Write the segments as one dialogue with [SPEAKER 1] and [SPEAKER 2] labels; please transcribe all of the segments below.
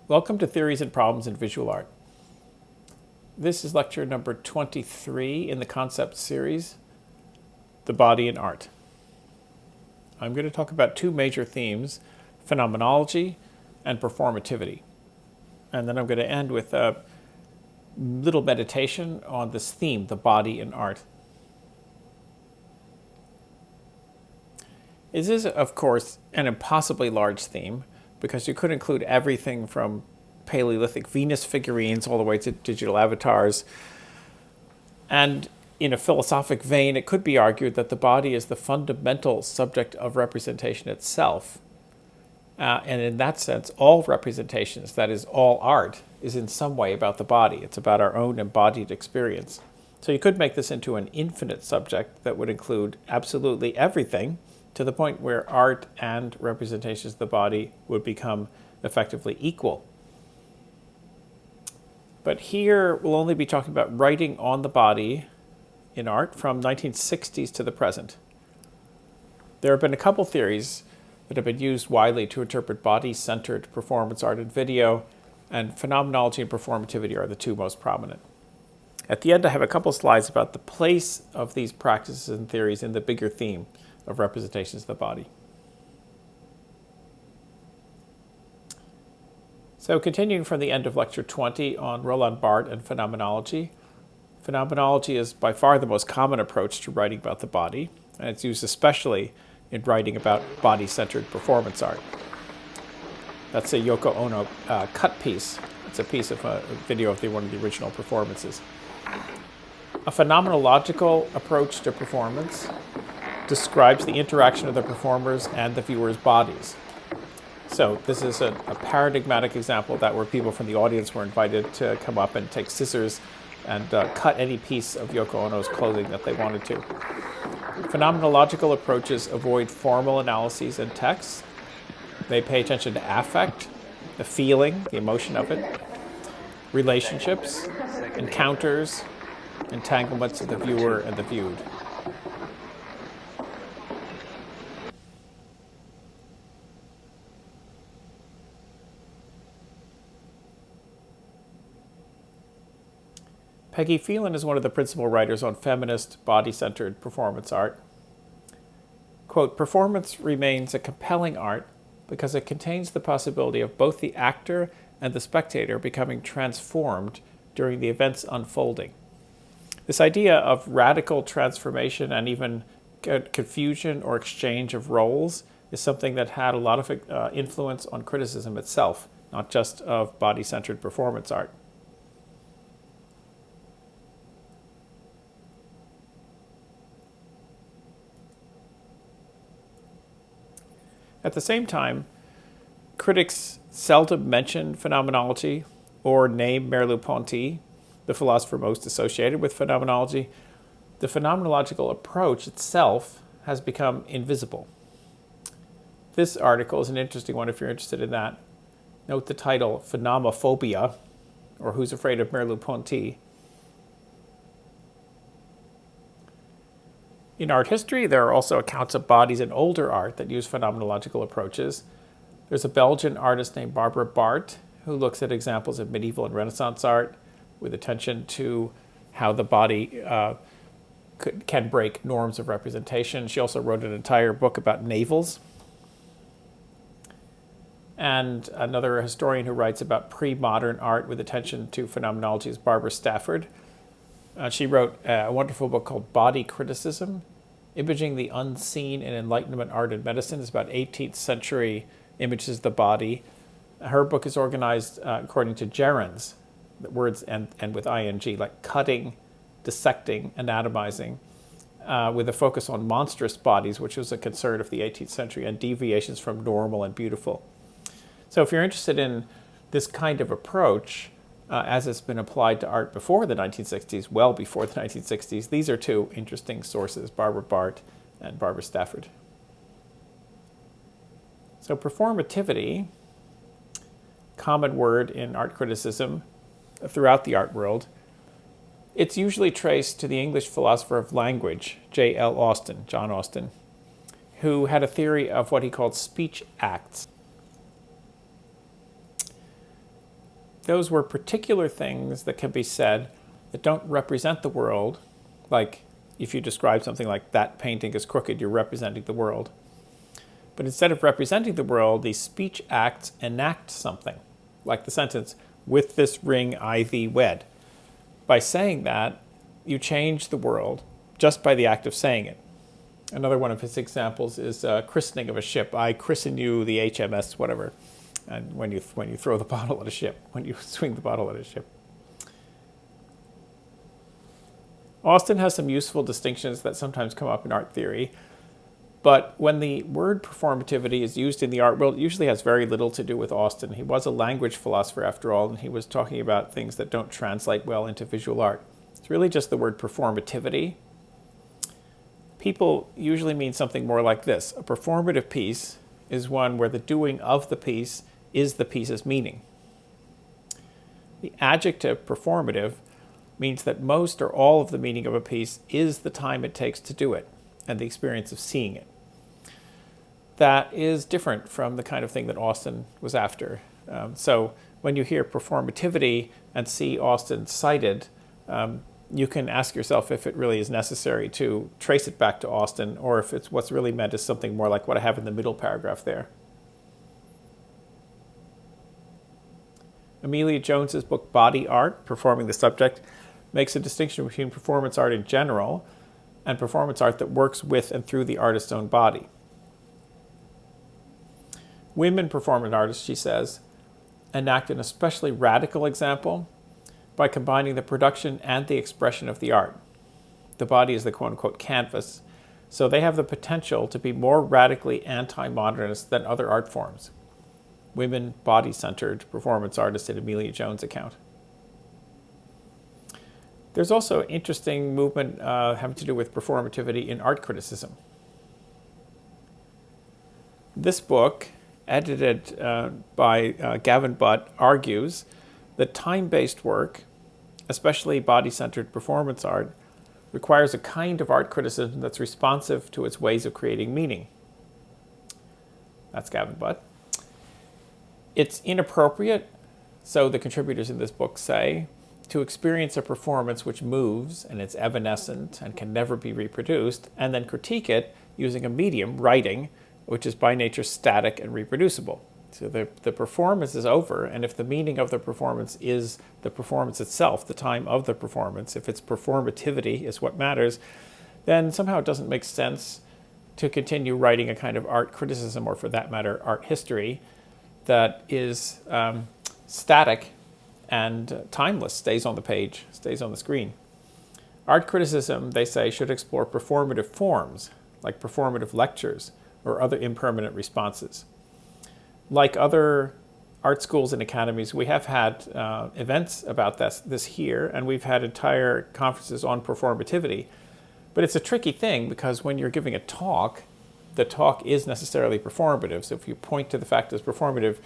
[SPEAKER 1] Welcome to Theories and Problems in Visual Art. This is lecture number 23 in the concept series, The Body in Art. I'm going to talk about two major themes, phenomenology and performativity. And then I'm going to end with a little meditation on this theme, the body in art. This is, of course, an impossibly large theme, because you could include everything from Paleolithic Venus figurines all the way to digital avatars. And in a philosophic vein, it could be argued that the body is the fundamental subject of representation itself. And in that sense, all representations, that is, all art, is in some way about the body. It's about our own embodied experience. So you could make this into an infinite subject that would include absolutely everything, to the point where art and representations of the body would become effectively equal. But here we'll only be talking about writing on the body in art from 1960s to the present. There have been a couple theories that have been used widely to interpret body-centered performance art and video, and phenomenology and performativity are the two most prominent. At the end, I have a couple slides about the place of these practices and theories in the bigger theme of representations of the body. So continuing from the end of lecture 20 on Roland Barthes and phenomenology, phenomenology is by far the most common approach to writing about the body, and it's used especially in writing about body-centered performance art. That's a Yoko Ono cut piece. It's a piece of a video of one of the original performances. A phenomenological approach to performance describes the interaction of the performers and the viewers' bodies. So this is a paradigmatic example of that, where people from the audience were invited to come up and take scissors and cut any piece of Yoko Ono's clothing that they wanted to. Phenomenological approaches avoid formal analyses and texts. They pay attention to affect, the feeling, the emotion of it, relationships, encounters, entanglements of the viewer and the viewed. Peggy Phelan is one of the principal writers on feminist, body-centered performance art. Quote, "Performance remains a compelling art because it contains the possibility of both the actor and the spectator becoming transformed during the events unfolding." This idea of radical transformation and even confusion or exchange of roles is something that had a lot of influence on criticism itself, not just of body-centered performance art. At the same time, critics seldom mention phenomenology or name Merleau-Ponty, the philosopher most associated with phenomenology. The phenomenological approach itself has become invisible. This article is an interesting one if you're interested in that. Note the title, Phenomophobia, or Who's Afraid of Merleau-Ponty? In art history, there are also accounts of bodies in older art that use phenomenological approaches. There's a Belgian artist named Barbara Barth who looks at examples of medieval and Renaissance art with attention to how the body can break norms of representation. She also wrote an entire book about navels. And another historian who writes about premodern art with attention to phenomenology is Barbara Stafford. She wrote a wonderful book called Body Criticism, Imaging the Unseen in Enlightenment Art and Medicine. It's about 18th century images of the body. Her book is organized according to gerunds, the words and with ing, like cutting, dissecting, anatomizing, with a focus on monstrous bodies, which was a concern of the 18th century, and deviations from normal and beautiful. So if you're interested in this kind of approach, as it's been applied to art before the 1960s, well before the 1960s, these are two interesting sources, Barbara Barth and Barbara Stafford. So performativity, common word in art criticism throughout the art world, it's usually traced to the English philosopher of language, J.L. Austin, John Austin, who had a theory of what he called speech acts. those were particular things that can be said that don't represent the world. Like if you describe something like that painting is crooked, you're representing the world. But instead of representing the world, these speech acts enact something, like the sentence, "With this ring I thee wed." By saying that, you change the world just by the act of saying it. Another one of his examples is christening of a ship. "I christen you the HMS," whatever. And when you throw the bottle at a ship, when you swing the bottle at a ship. Austin has some useful distinctions that sometimes come up in art theory. But when the word performativity is used in the art world, it usually has very little to do with Austin. He was a language philosopher after all, and he was talking about things that don't translate well into visual art. It's really just the word performativity. People usually mean something more like this. A performative piece is one where the doing of the piece is the piece's meaning. The adjective performative means that most or all of the meaning of a piece is the time it takes to do it and the experience of seeing it. That is different from the kind of thing that Austin was after. So when you hear performativity and see Austin cited, you can ask yourself if it really is necessary to trace it back to Austin, or if it's what's really meant is something more like what I have in the middle paragraph there. Amelia Jones's book Body Art, Performing the Subject, makes a distinction between performance art in general and performance art that works with and through the artist's own body. Women performance artists, she says, enact an especially radical example by combining the production and the expression of the art. The body is the quote-unquote canvas, so they have the potential to be more radically anti-modernist than other art forms. Women body-centered performance artists in Amelia Jones' account. There's also an interesting movement having to do with performativity in art criticism. This book, edited by Gavin Butt, argues that time-based work, especially body-centered performance art, requires a kind of art criticism that's responsive to its ways of creating meaning. That's Gavin Butt. It's inappropriate, so the contributors in this book say, to experience a performance which moves and it's evanescent and can never be reproduced, and then critique it using a medium, writing, which is by nature static and reproducible. So the performance is over, and if the meaning of the performance is the performance itself, the time of the performance, if its performativity is what matters, then somehow it doesn't make sense to continue writing a kind of art criticism, or for that matter, art history, that is static and timeless, stays on the page, stays on the screen. Art criticism, they say, should explore performative forms, like performative lectures or other impermanent responses. Like other art schools and academies, we have had events about this here, and we've had entire conferences on performativity. But it's a tricky thing, because when you're giving a talk, the talk is necessarily performative. So if you point to the fact it's performative,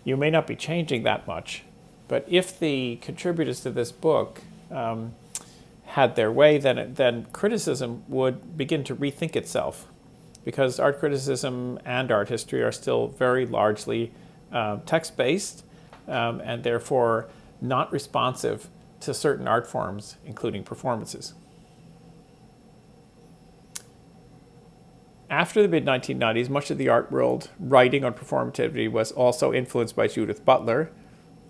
[SPEAKER 1] you may not be changing that much. But if the contributors to this book had their way, then criticism would begin to rethink itself, because art criticism and art history are still very largely text-based and therefore not responsive to certain art forms, including performances. After the mid-1990s, much of the art world writing on performativity was also influenced by Judith Butler.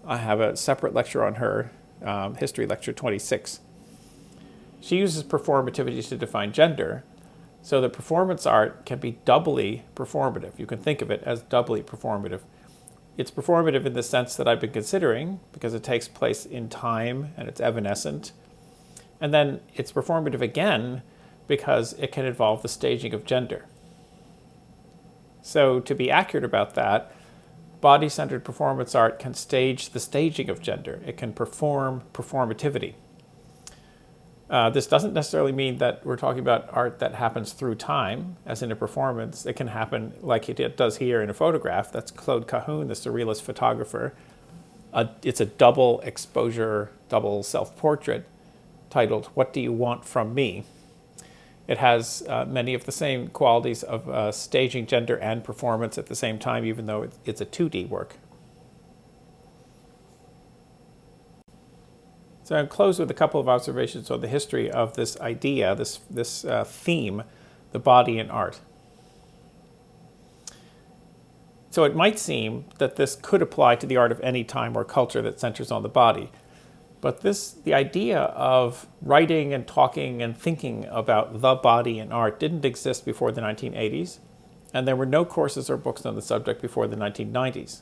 [SPEAKER 1] I have a separate lecture on her, History Lecture 26. She uses performativity to define gender, so that performance art can be doubly performative. You can think of it as doubly performative. It's performative in the sense that I've been considering, because it takes place in time and it's evanescent. And then it's performative again because it can involve the staging of gender. So to be accurate about that, body-centered performance art can stage the staging of gender. It can perform performativity. This doesn't necessarily mean that we're talking about art that happens through time, as in a performance. It can happen like it does here in a photograph. That's Claude Cahun, the surrealist photographer. It's a double exposure, double self-portrait titled, "What Do You Want From Me?" It has many of the same qualities of staging gender and performance at the same time, even though it's a 2D work. So I'll close with a couple of observations on the history of this idea, this theme, the body in art. So it might seem that this could apply to the art of any time or culture that centers on the body. But the idea of writing and talking and thinking about the body in art didn't exist before the 1980s, and there were no courses or books on the subject before the 1990s.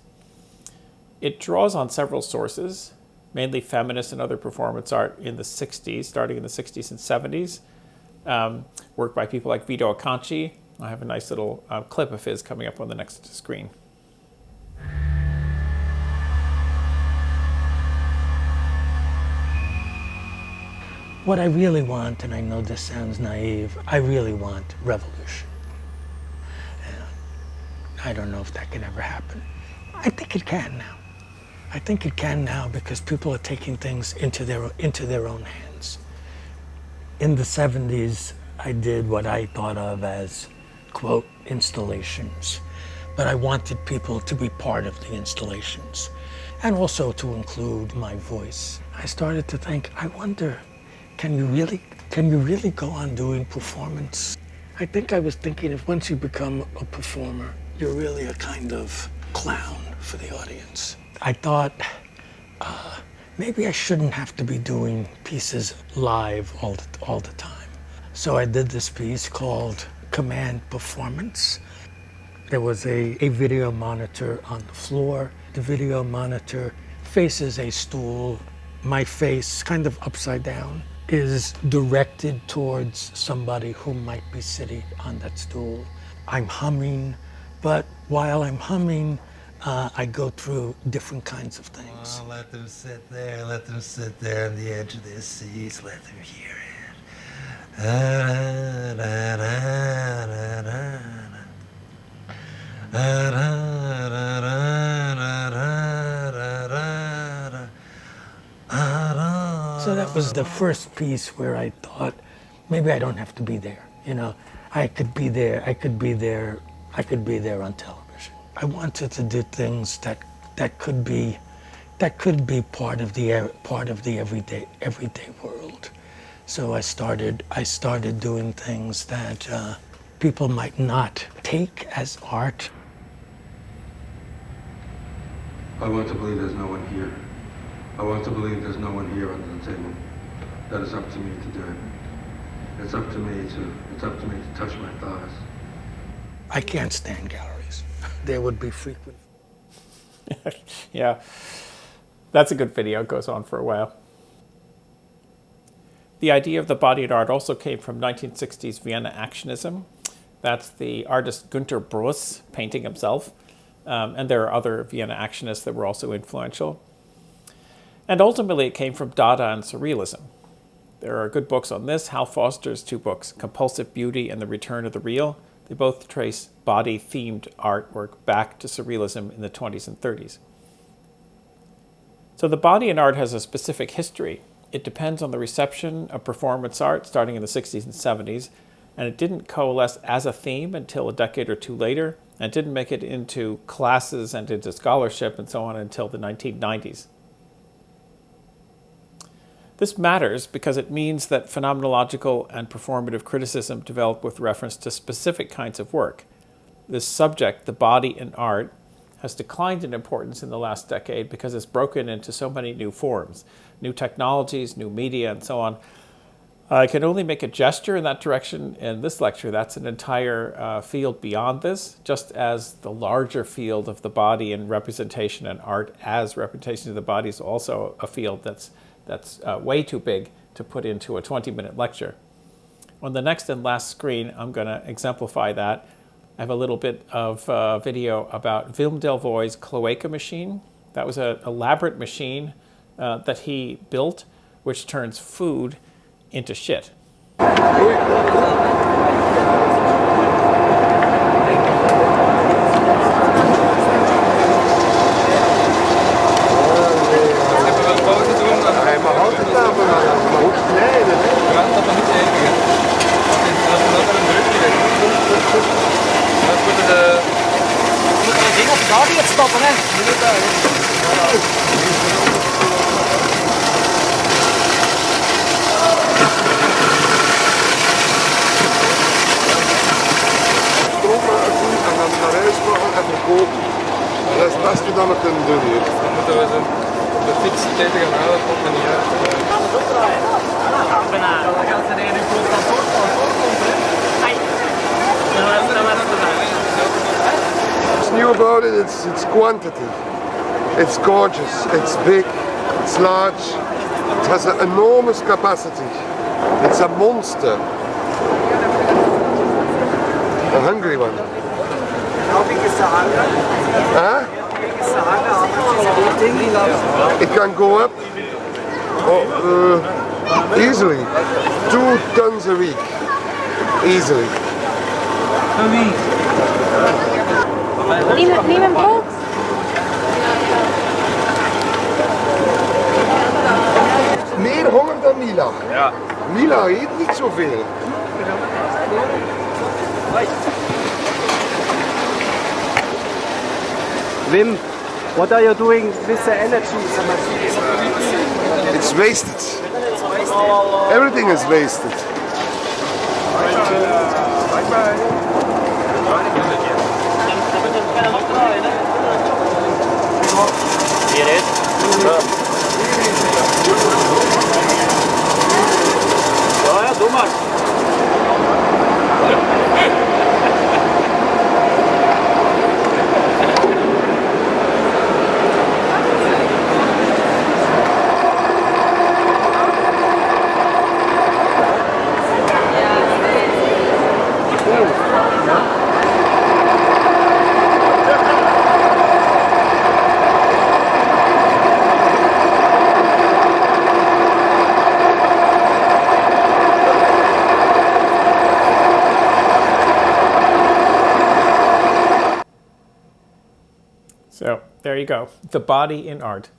[SPEAKER 1] It draws on several sources, mainly feminist and other performance art in the 60s, starting in the 60s and 70s, work by people like Vito Acconci. I have a nice little clip of his coming up on the next screen.
[SPEAKER 2] What I really want, and I know this sounds naive, I really want revolution. And I don't know if that can ever happen. I think it can now. I think it can now because people are taking things into their own hands. In the 70s, I did what I thought of as, quote, installations. But I wanted people to be part of the installations and also to include my voice. I started to think, I wonder, can you really go on doing performance? I think I was thinking if once you become a performer, you're really a kind of clown for the audience. I thought maybe I shouldn't have to be doing pieces live all the time. So I did this piece called Command Performance. There was a video monitor on the floor. The video monitor faces a stool. My face, kind of upside down, is directed towards somebody who might be sitting on that stool. I'm humming, but while I'm humming, I go through different kinds of things.
[SPEAKER 3] Oh, let them sit there on the edge of their seats, let them hear it.
[SPEAKER 2] So that was the first piece where I thought, maybe I don't have to be there. You know, I could be there on television. I wanted to do things that could be part of the everyday world. So I started doing things that people might not take as art.
[SPEAKER 4] I want to believe there's no one here. I want to believe there's no one here under the table. That is up to me to do it. It's up to me to touch my thighs.
[SPEAKER 2] I can't stand galleries. There would be frequent.
[SPEAKER 1] Yeah, that's a good video. It goes on for a while. The idea of the body in art also came from 1960s Vienna actionism. That's the artist Günter Bruss painting himself. And there are other Vienna actionists that were also influential. And ultimately, it came from Dada and Surrealism. There are good books on this. Hal Foster's two books, Compulsive Beauty and The Return of the Real. They both trace body-themed artwork back to Surrealism in the 20s and 30s. So the body in art has a specific history. It depends on the reception of performance art starting in the 60s and 70s, and it didn't coalesce as a theme until a decade or two later, and didn't make it into classes and into scholarship and so on until the 1990s. This matters because it means that phenomenological and performative criticism develop with reference to specific kinds of work. This subject, the body in art, has declined in importance in the last decade because it's broken into so many new forms, new technologies, new media, and so on. I can only make a gesture in that direction in this lecture. That's an entire field beyond this, just as the larger field of the body and representation and art as representation of the body is also a field that's way too big to put into a 20-minute lecture. On the next and last screen, I'm going to exemplify that. I have a little bit of video about Willem Delvoye's cloaca machine. That was an elaborate machine that he built, which turns food into shit.
[SPEAKER 5] samen kunnen doen hier.
[SPEAKER 6] Dan moeten we de fiets tegen gaan houden op manier.
[SPEAKER 5] What's new about it? It's quantity. It's gorgeous. It's big. It's large. It has an enormous capacity. It's a monster. A hungry one.
[SPEAKER 7] How big is the hangar?
[SPEAKER 5] Huh?
[SPEAKER 7] How big is the hangar? How much is it?
[SPEAKER 5] It can go up easily 2 tons a week. Easily.
[SPEAKER 8] Neem een brood.
[SPEAKER 5] Meer honger dan Mila.
[SPEAKER 6] Ja.
[SPEAKER 5] Mila eet niet zoveel.
[SPEAKER 7] Wim, what are you doing with the energy?
[SPEAKER 5] It's wasted. Everything is wasted.
[SPEAKER 7] Ja, doe maar.
[SPEAKER 1] So there you go. The body in art.